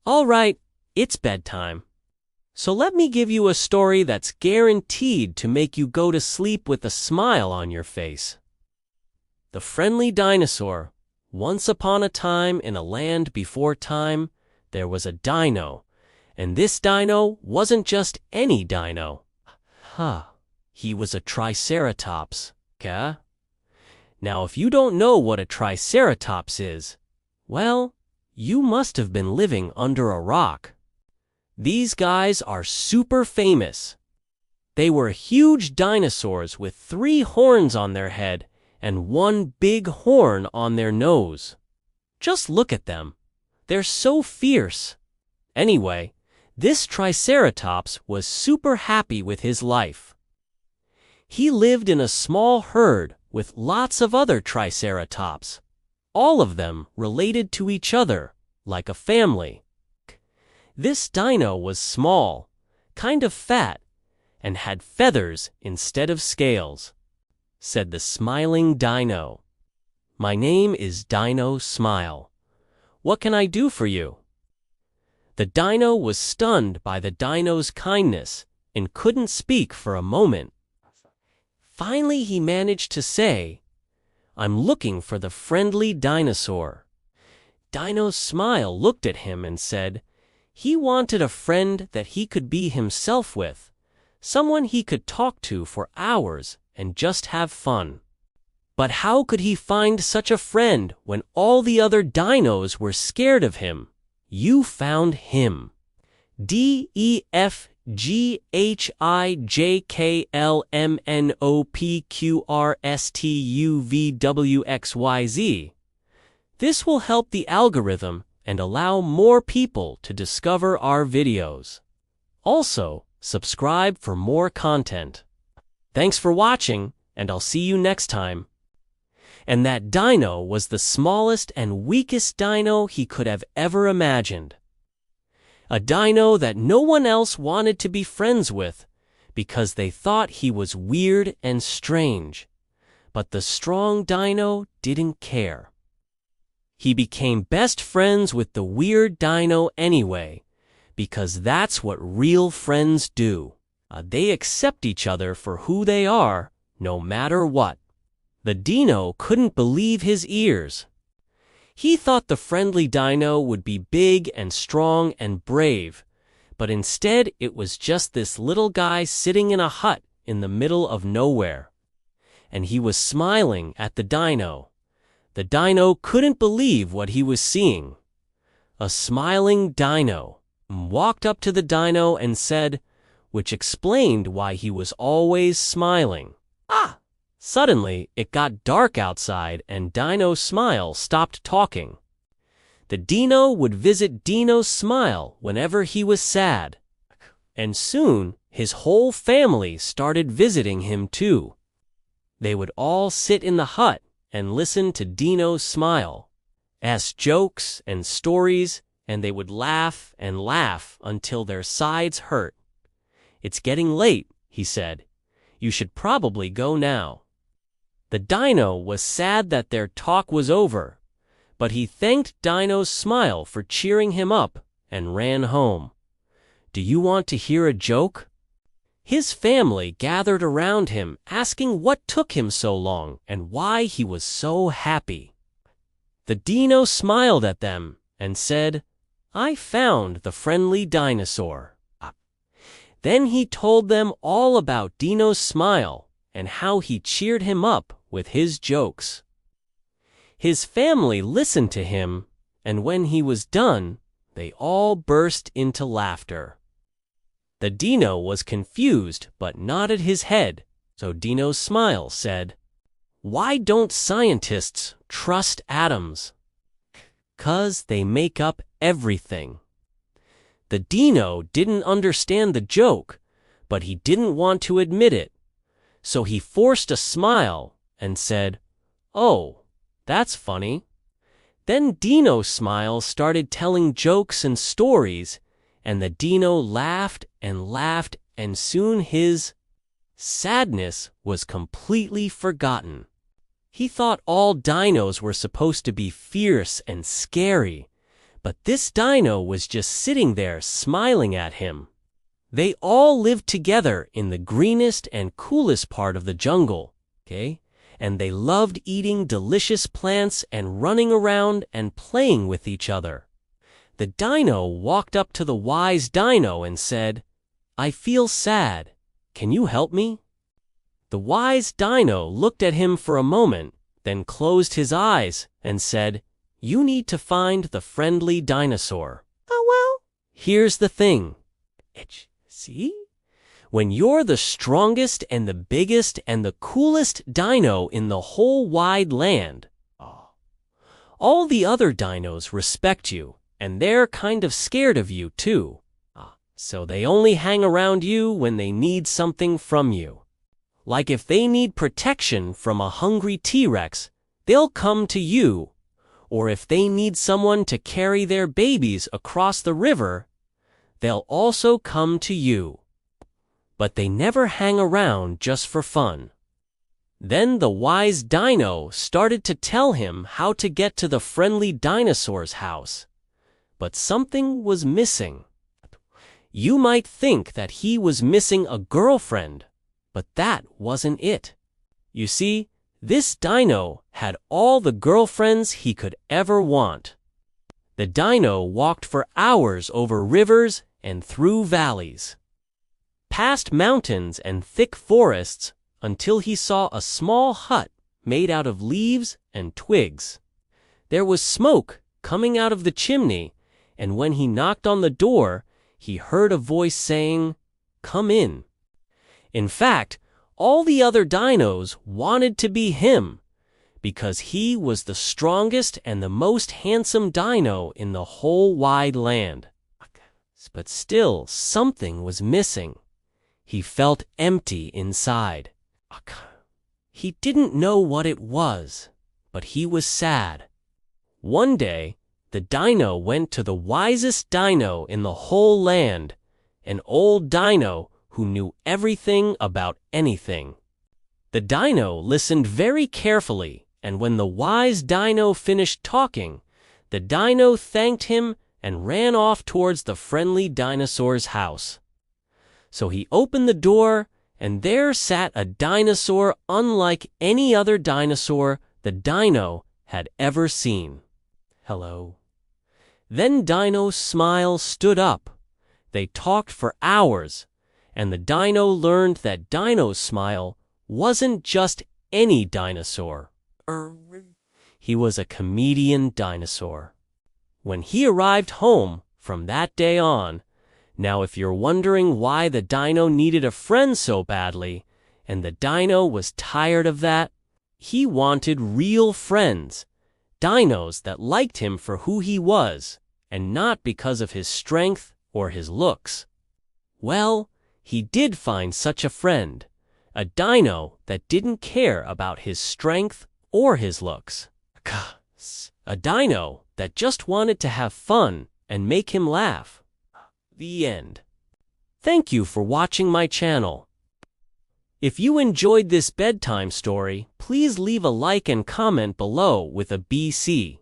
All right, it's bedtime. So let me give you a story that's guaranteed to make you go to sleep with a smile on your face. The Friendly Dinosaur. Once upon a time in a land before time, there was a dino. And this dino wasn't just any dino. He was a triceratops, okay? Now if you don't know what a triceratops is, well, you must have been living under a rock. These guys are super famous. They were huge dinosaurs with 3 horns on their head and 1 big horn on their nose. Just look at them. They're so fierce. Anyway, this Triceratops was super happy with his life. He lived in a small herd with lots of other Triceratops, all of them related to each other, like a family. This dino was small, kind of fat, and had feathers instead of scales. Said the smiling dino. "My name is Dino Smile. What can I do for you?" The dino was stunned by the dino's kindness and couldn't speak for a moment. Finally, he managed to say, "I'm looking for the Friendly Dinosaur." Dino Smile looked at him and said he wanted a friend that he could be himself with, someone he could talk to for hours and just have fun. But how could he find such a friend when all the other dinos were scared of him? You found him. DEFGHIJKLMNOPQRSTUVWXYZ. This will help the algorithm and allow more people to discover our videos. Also, subscribe for more content. Thanks for watching, and I'll see you next time. And that dino was the smallest and weakest dino he could have ever imagined. A dino that no one else wanted to be friends with because they thought he was weird and strange. But the strong dino didn't care. He became best friends with the weird dino anyway, because that's what real friends do. They accept each other for who they are, no matter what. The dino couldn't believe his ears. He thought the Friendly Dino would be big and strong and brave, but instead it was just this little guy sitting in a hut in the middle of nowhere. And he was smiling at the dino. The dino couldn't believe what he was seeing. A smiling dino walked up to the dino and said, which explained why he was always smiling. Suddenly, it got dark outside and Dino Smile stopped talking. The dino would visit Dino Smile whenever he was sad. And soon, his whole family started visiting him too. They would all sit in the hut and listen to Dino Smile, ask jokes and stories, and they would laugh and laugh until their sides hurt. "It's getting late," he said. "You should probably go now." The dino was sad that their talk was over, but he thanked Dino Smile for cheering him up and ran home. Do you want to hear a joke? His family gathered around him asking what took him so long and why he was so happy. The dino smiled at them and said, "I found the Friendly Dinosaur." Then he told them all about Dino Smile and how he cheered him up with his jokes. His family listened to him, and when he was done, they all burst into laughter. The dino was confused but nodded his head, so Dino Smile said, "Why don't scientists trust atoms?" "'Cause they make up everything." The dino didn't understand the joke, but he didn't want to admit it. So he forced a smile and said, "Oh, that's funny." Then Dino Smile started telling jokes and stories, and the dino laughed and laughed, and soon his sadness was completely forgotten. He thought all dinos were supposed to be fierce and scary, But this dino was just sitting there smiling at him. They all lived together in the greenest and coolest part of the jungle, okay? And they loved eating delicious plants and running around and playing with each other. The dino walked up to the wise dino and said, "I feel sad. Can you help me?" The wise dino looked at him for a moment, then closed his eyes and said, "You need to find the friendly dinosaur." "Oh, well, here's the thing. See? When you're the strongest and the biggest and the coolest dino in the whole wide land, all the other dinos respect you, and they're kind of scared of you too. So they only hang around you when they need something from you. Like if they need protection from a hungry T-Rex, they'll come to you. Or if they need someone to carry their babies across the river, they'll also come to you. But they never hang around just for fun. Then the wise dino started to tell him how to get to the friendly dinosaur's house. But something was missing. You might think that he was missing a girlfriend, but that wasn't it. You see, this dino had all the girlfriends he could ever want. The dino walked for hours over rivers and through valleys, past mountains and thick forests, until he saw a small hut made out of leaves and twigs. There was smoke coming out of the chimney, and when he knocked on the door, he heard a voice saying, "Come in." In fact, all the other dinos wanted to be him, because he was the strongest and the most handsome dino in the whole wide land. But still, something was missing. He felt empty inside. He didn't know what it was, but he was sad. One day, the dino went to the wisest dino in the whole land, an old dino who knew everything about anything. The dino listened very carefully, and when the wise dino finished talking, the dino thanked him and ran off towards the friendly dinosaur's house. So he opened the door, and there sat a dinosaur unlike any other dinosaur the dino had ever seen. "Hello." Then Dino's smile stood up. They talked for hours, and the dino learned that Dino's smile wasn't just any dinosaur. He was a comedian dinosaur. When he arrived home from that day on, now if you're wondering why the dino needed a friend so badly, and the dino was tired of that, he wanted real friends, dinos that liked him for who he was, and not because of his strength or his looks. Well, he did find such a friend, a dino that didn't care about his strength or his looks. A dino that just wanted to have fun and make him laugh. The end. Thank you for watching my channel. If you enjoyed this bedtime story, please leave a like and comment below with a BC.